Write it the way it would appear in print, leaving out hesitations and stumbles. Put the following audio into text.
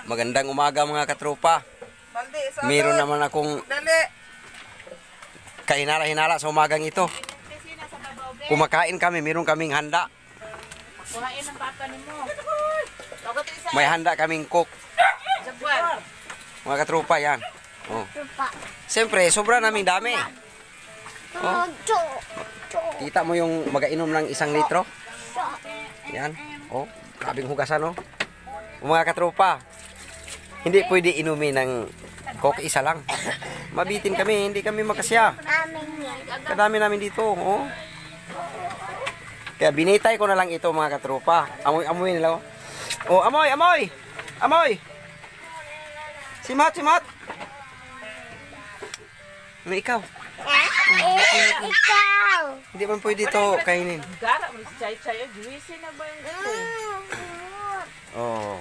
Magandang umaga mga katropa. Meron naman akong kahinala-hinala sa umagang ito. Kumakain kami, meron kaming handa. Kuhain ang papa ni mo. May handa kaming cook. Mga katropa yan. Oh. Siyempre, sobra naming dami. Oh. Kita mo yung mag-inom ng 1 litro? Yan. Oh, grabing hugasan oh. Mga katropa, hindi pwede inumin ng coke isa lang. Mabitin kami, hindi kami makasya. Kadami namin dito, oh. Kaya binitay ko na lang ito mga katropa. Amoy-amoy nila, oh. Oh, amoy, amoy! Amoy! Simat, simat! Ano ikaw? Ikaw! Hindi man pwede ito kainin. Gara mo si Chay Chay, juicy na ba yung gusto? Oh.